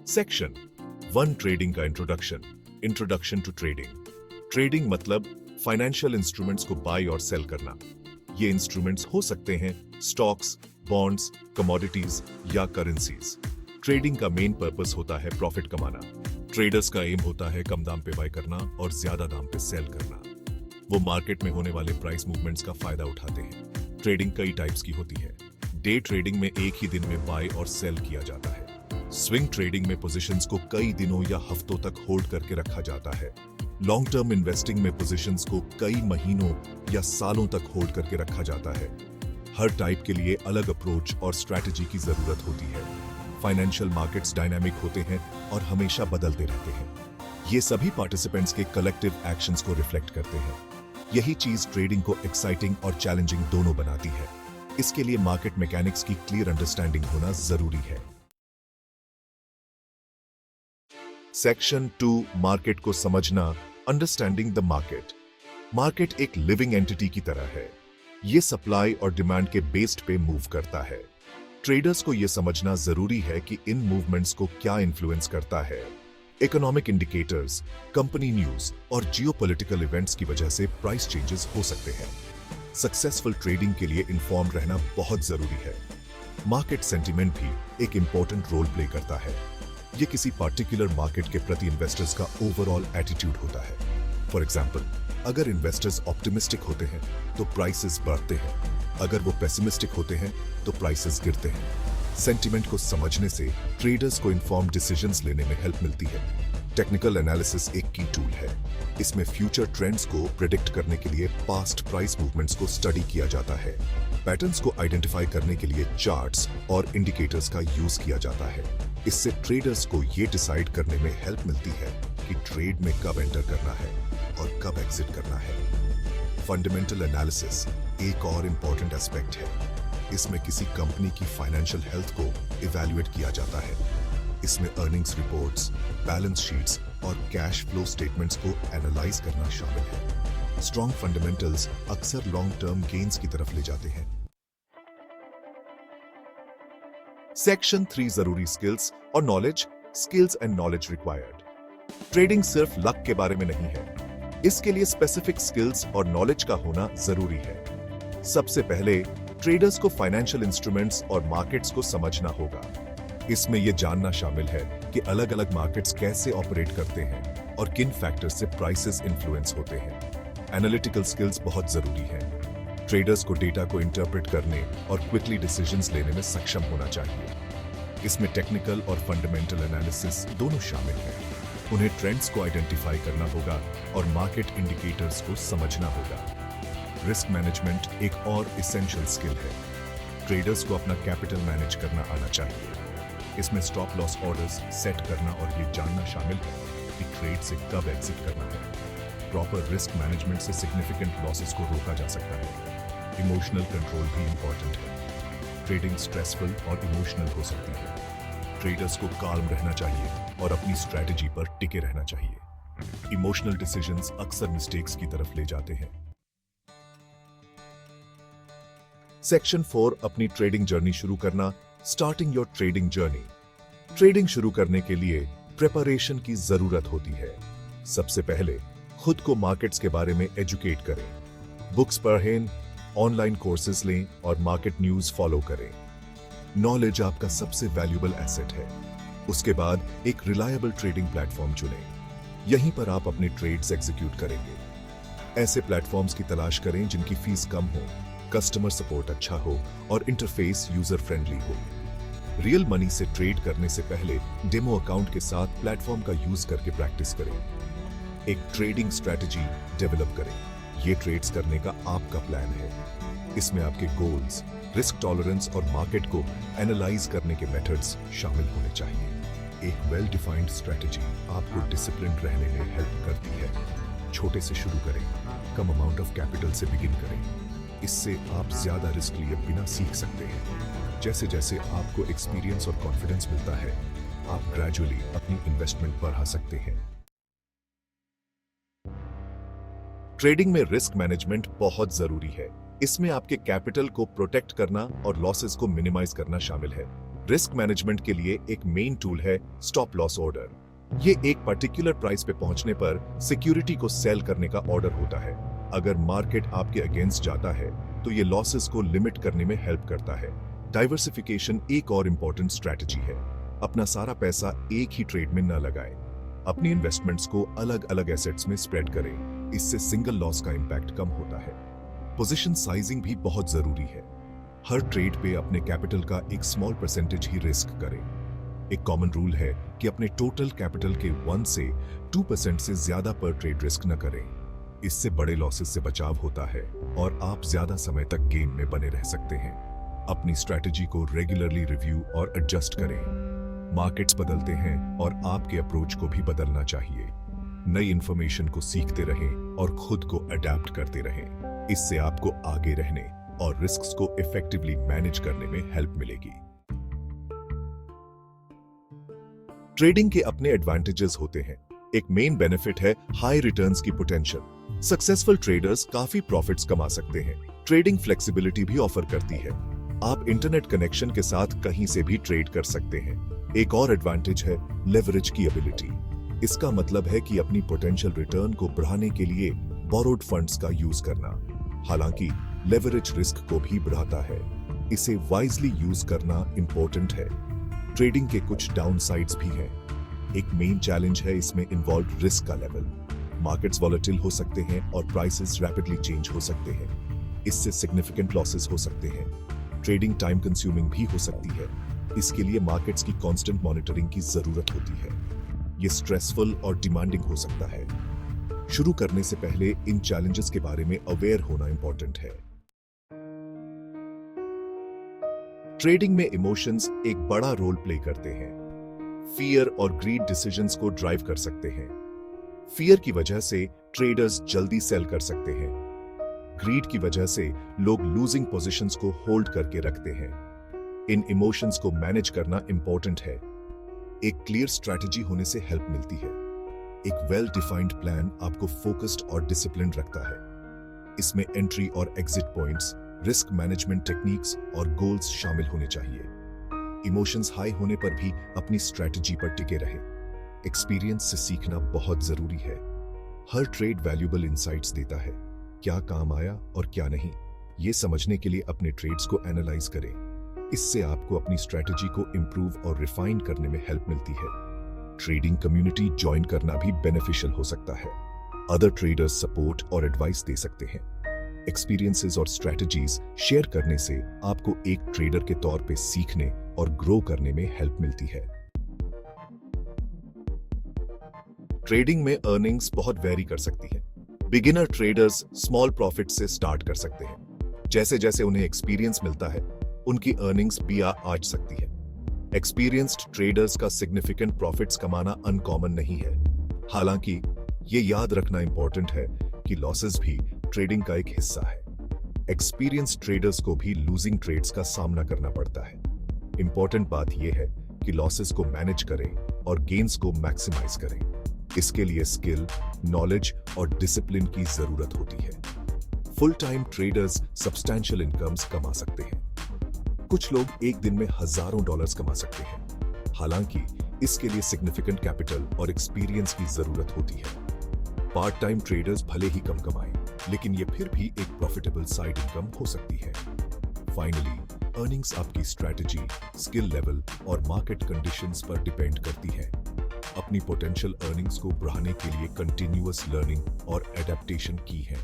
Section 1 trading का introduction to trading. Trading मतलब financial instruments को बाय और सेल करना। ये इंस्ट्रूमेंट्स हो सकते हैं स्टॉक्स, बॉन्ड्स, कमोडिटीज या करेंसीज। ट्रेडिंग का मेन पर्पस होता है प्रॉफिट कमाना। ट्रेडर्स का एम होता है कम दाम पे बाय करना और ज्यादा दाम पे सेल करना। वो मार्केट में होने वाले प्राइस मूवमेंट्स का फायदा उठाते हैं। ट्रेडिंग कई टाइप्स की होती है। डे ट्रेडिंग में एक ही दिन में बाय और सेल किया जाता है। स्विंग ट्रेडिंग में पोजीशंस को कई दिनों या हफ्तों तक होल्ड करके रखा जाता है। लॉन्ग टर्म इन्वेस्टिंग में पोजीशंस को कई महीनों या सालों तक होल्ड करके रखा जाता है। हर टाइप के लिए अलग अप्रोच और स्ट्रैटेजी की जरूरत होती है। फाइनेंशियल मार्केट्स डायनामिक होते हैं और हमेशा बदलते रहते हैं। ये सभी पार्टिसिपेंट्स के कलेक्टिव एक्शंस को रिफ्लेक्ट करते हैं। यही चीज ट्रेडिंग को एक्साइटिंग और चैलेंजिंग दोनों बनाती है। इसके लिए मार्केट मैकेनिक्स की क्लियर अंडरस्टैंडिंग होना जरूरी है। सेक्शन 2 मार्केट को समझना, अंडरस्टैंडिंग द मार्केट। मार्केट एक लिविंग एंटिटी की तरह है। ये सप्लाई और डिमांड के बेस्ड पे मूव करता है। ट्रेडर्स को यह समझना जरूरी है कि इन मूवमेंट्स को क्या इन्फ्लुएंस करता है। इकोनॉमिक इंडिकेटर्स, कंपनी न्यूज और जियोपॉलिटिकल इवेंट्स की वजह से प्राइस चेंजेस हो सकते हैं। सक्सेसफुल ट्रेडिंग के लिए इन्फॉर्म रहना बहुत जरूरी है। मार्केट सेंटिमेंट भी एक इंपॉर्टेंट रोल प्ले करता है। ये किसी पार्टिकुलर मार्केट के प्रति इन्वेस्टर्स का ओवरऑल एटीट्यूड होता है। फॉर एग्जाम्पल, अगर इन्वेस्टर्स ऑप्टिमिस्टिक होते हैं तो प्राइसेस बढ़ते हैं। अगर वो पेसिमिस्टिक होते हैं तो प्राइसेस गिरते हैं। सेंटिमेंट को समझने से ट्रेडर्स को इन्फॉर्म डिसीजंस लेने में हेल्प मिलती है। टेक्निकल एनालिसिस एक की टूल है। इसमें फ्यूचर ट्रेंड्स को प्रिडिक्ट करने के लिए पास्ट प्राइस मूवमेंट्स को स्टडी किया जाता है। पैटर्न्स को आइडेंटिफाई करने के लिए चार्ट्स और इंडिकेटर्स का यूज किया जाता है। इससे ट्रेडर्स को ये डिसाइड करने में हेल्प मिलती है कि ट्रेड में कब एंटर करना है और कब एग्जिट करना है। फंडामेंटल एनालिसिस एक और इंपॉर्टेंट एस्पेक्ट है। इसमें किसी कंपनी की फाइनेंशियल हेल्थ को इवैल्यूएट किया जाता है। इसमें अर्निंग्स रिपोर्ट्स, बैलेंस शीट्स और कैश फ्लो स्टेटमेंट्स को एनालाइज करना शामिल है। स्ट्रॉन्ग फंडामेंटल्स अक्सर लॉन्ग टर्म गेन्स की तरफ ले जाते हैं। सेक्शन 3 जरूरी स्किल्स और knowledge, skills and knowledge required. Trading सिर्फ लक के बारे में नहीं है। इसके लिए स्पेसिफिक स्किल्स और नॉलेज का होना जरूरी है। सबसे पहले ट्रेडर्स को फाइनेंशियल इंस्ट्रूमेंट्स और मार्केट्स को समझना होगा। इसमें यह जानना शामिल है कि अलग अलग मार्केट्स कैसे ऑपरेट करते हैं और किन फैक्टर्स से प्राइसेस इन्फ्लुएंस होते हैं। एनालिटिकल स्किल्स बहुत जरूरी हैं। ट्रेडर्स को डेटा को इंटरप्रेट करने और क्विकली डिसीजंस लेने में सक्षम होना चाहिए। इसमें टेक्निकल और फंडामेंटल एनालिसिस दोनों शामिल हैं। उन्हें ट्रेंड्स को आइडेंटिफाई करना होगा और मार्केट इंडिकेटर्स को समझना होगा। रिस्क मैनेजमेंट एक और एसेंशियल स्किल है। ट्रेडर्स को अपना कैपिटल मैनेज करना आना चाहिए। इसमें स्टॉप लॉस ऑर्डर्स सेट करना और ये जानना शामिल है कि ट्रेड से कब एग्जिट करना है। प्रॉपर रिस्क मैनेजमेंट से सिग्निफिकेंट लॉसेस को रोका जा सकता है। इमोशनल कंट्रोल भी इंपॉर्टेंट है। ट्रेडिंग स्ट्रेसफुल और इमोशनल हो सकती है। ट्रेडर्स को काल्म रहना चाहिए और अपनी स्ट्रैटेजी पर टिके रहना चाहिए। इमोशनल डिसीजंस अक्सर मिस्टेक्स की तरफ ले जाते हैं। सेक्शन 4 अपनी ट्रेडिंग जर्नी शुरू करना, starting your trading journey. Trading शुरू करने के लिए प्रिपरेशन की जरूरत होती है। सबसे पहले खुद को मार्केट्स के बारे में एजुकेट करें। बुक्स पढ़ें, ऑनलाइन कोर्सेज लें और मार्केट न्यूज फॉलो करें। नॉलेज आपका सबसे वैल्यूएबल एसेट है। उसके बाद एक रिलायबल ट्रेडिंग प्लेटफॉर्म चुनें। यहीं पर आप अपने ट्रेड्स एग्जीक्यूट करेंगे। ऐसे प्लेटफॉर्म्स की तलाश करें जिनकी फीस कम हो, कस्टमर सपोर्ट अच्छा हो और इंटरफेस यूजर फ्रेंडली हो। रियल मनी से ट्रेड करने से पहले डेमो अकाउंट के साथ प्लेटफॉर्म का यूज करके प्रैक्टिस करें। एक ट्रेडिंग स्ट्रैटेजी डेवलप करें। ये ट्रेड्स करने का आपका प्लान है। इसमें आपके गोल्स, रिस्क टॉलरेंस और मार्केट को एनालाइज करने के मेथड्स शामिल होने चाहिए। एक वेल डिफाइंड स्ट्रैटेजी आपको डिसिप्लिन रहने में हेल्प करती है। छोटे से शुरू करें, कम अमाउंट ऑफ कैपिटल से बिगिन करें। इससे आप ज्यादा रिस्क लिए बिना सीख सकते हैं। जैसे जैसे आपको एक्सपीरियंस और कॉन्फिडेंस मिलता है, आप ग्रेजुअली अपनी इन्वेस्टमेंट बढ़ा सकते हैं। ट्रेडिंग में रिस्क मैनेजमेंट बहुत जरूरी है। इसमें आपके कैपिटल को प्रोटेक्ट करना और लॉसेस को मिनिमाइज करना शामिल है। रिस्क मैनेजमेंट के लिए एक मेन टूल है स्टॉप लॉस ऑर्डर। ये एक पर्टिकुलर प्राइस पे पहुंचने पर सिक्योरिटी को सेल करने का ऑर्डर होता है। अगर मार्केट आपके अगेंस्ट जाता है तो ये लॉसेस को लिमिट करने में हेल्प करता है। डाइवर्सिफिकेशन एक और इम्पोर्टेंट स्ट्रैटेजी है। अपना सारा पैसा एक ही ट्रेड में न लगाएं। अपनी इन्वेस्टमेंट्स को अलग अलग एसेट्स में स्प्रेड करें। इससे सिंगल लॉस का इम्पैक्ट कम होता है। पोजीशन साइजिंग भी बहुत जरूरी है। हर ट्रेड पे अपने कैपिटल का एक स्मॉल परसेंटेज ही रिस्क करें। एक कॉमन रूल है कि अपने टोटल कैपिटल के 1 से 2% से ज्यादा पर ट्रेड रिस्क न करें। इससे बड़े लॉसेस से बचाव होता है और आप ज्यादा समय तक गेन में बने रह सकते हैं। अपनी स्ट्रैटेजी को रेगुलरली रिव्यू और एडजस्ट करें। मार्केट्स बदलते हैं और आपके अप्रोच को भी बदलना चाहिए। नई इंफॉर्मेशन को सीखते रहें और खुद को अडेप्ट करते रहें। इससे आपको आगे रहने और रिस्क्स को इफेक्टिवली मैनेज करने में हेल्प मिलेगी। ट्रेडिंग के अपने एडवांटेजेस होते हैं। एक मेन बेनिफिट है हाई रिटर्न्स की पोटेंशियल। सक्सेसफुल ट्रेडर्स काफी प्रॉफिट्स कमा सकते हैं। ट्रेडिंग फ्लेक्सिबिलिटी भी ऑफर करती है। आप इंटरनेट कनेक्शन के साथ कहीं से भी ट्रेड कर सकते हैं। एक और एडवांटेज है लेवरेज की एबिलिटी। इसका मतलब है कि अपनी पोटेंशियल रिटर्न को बढ़ाने के लिए बोरोड फंड्स का यूज करना। हालांकि लेवरेज रिस्क को भी बढ़ाता है। इसे वाइजली यूज करना इंपॉर्टेंट है। ट्रेडिंग के कुछ डाउनसाइड्स भी हैं। एक मेन चैलेंज है इसमें इन्वॉल्व रिस्क का लेवल। मार्केट्स वॉलेटिल हो सकते हैं और प्राइसेस रैपिडली चेंज हो सकते हैं। इससे सिग्निफिकेंट लॉसेस हो सकते हैं। ट्रेडिंग टाइम कंज्यूमिंग भी हो सकती है। इसके लिए मार्केट्स की कांस्टेंट मॉनिटरिंग की जरूरत होती है। ये स्ट्रेसफुल और डिमांडिंग हो सकता है। शुरू करने से पहले इन चैलेंजेस के बारे में अवेयर होना इंपॉर्टेंट है। ट्रेडिंग में इमोशंस एक बड़ा रोल प्ले करते हैं। फियर और ग्रीड डिसीजंस को ड्राइव कर सकते हैं। फियर की वजह से ट्रेडर्स जल्दी सेल कर सकते हैं। ग्रीड की वजह से लोग लूजिंग पोजीशंस को होल्ड करके रखते हैं। इन इमोशंस को मैनेज करना इंपॉर्टेंट है। एक क्लियर स्ट्रैटेजी होने से हेल्प मिलती है। एक वेल डिफाइंड प्लान आपको फोकस्ड और डिसिप्लिन्ड रखता है। इसमें एंट्री और exit points, risk management techniques और गोल्स शामिल होने चाहिए। इमोशंस हाई होने पर भी अपनी स्ट्रैटेजी पर टिके रहे। एक्सपीरियंस से सीखना बहुत जरूरी है। हर ट्रेड वैल्यूएबल इंसाइट्स देता है। क्या काम आया और क्या नहीं, ये समझने के लिए अपने ट्रेड्स को एनालाइज करें। इससे आपको अपनी स्ट्रैटेजी को इंप्रूव और रिफाइन करने में हेल्प मिलती है। ट्रेडिंग कम्युनिटी ज्वाइन करना भी बेनिफिशियल हो सकता है। अदर ट्रेडर्स सपोर्ट और एडवाइस दे सकते हैं। एक्सपीरियंसेस और स्ट्रैटेजीज शेयर करने से आपको एक ट्रेडर के तौर पे सीखने और ग्रो करने में हेल्प मिलती है। ट्रेडिंग में अर्निंग्स बहुत वेरी कर सकती है। बिगिनर ट्रेडर्स स्मॉल प्रॉफिट से स्टार्ट कर सकते हैं। जैसे जैसे उन्हें एक्सपीरियंस मिलता है, उनकी अर्निंग्स भी आ सकती है। एक्सपीरियंस्ड ट्रेडर्स का सिग्निफिकेंट प्रॉफिट्स कमाना अनकॉमन नहीं है। हालांकि ये याद रखना इंपॉर्टेंट है कि लॉसेस भी ट्रेडिंग का एक हिस्सा है। एक्सपीरियंस्ड ट्रेडर्स को भी लूजिंग ट्रेड्स का सामना करना पड़ता है। इंपॉर्टेंट बात यह है कि लॉसेस को मैनेज करें और गेन्स को मैक्सिमाइज करें। इसके लिए स्किल, नॉलेज और डिसिप्लिन की जरूरत होती है। Full time traders substantial incomes कमा सकते हैं। कुछ लोग एक दिन में हजारों डॉलर्स कमा सकते हैं। हालांकि इसके लिए सिग्निफिकेंट कैपिटल और एक्सपीरियंस की जरूरत होती है। पार्ट टाइम ट्रेडर्स भले ही कम कमाएं, लेकिन ये फिर भी एक प्रॉफिटेबल साइड इनकम हो सकती है। फाइनली, अर्निंग्स आपकी स्ट्रैटेजी, स्किल लेवल और मार्केट कंडीशंस पर डिपेंड करती है। अपनी पोटेंशियल अर्निंग्स को बढ़ाने के लिए कंटिन्यूअस लर्निंग और एडेप्टेशन की है।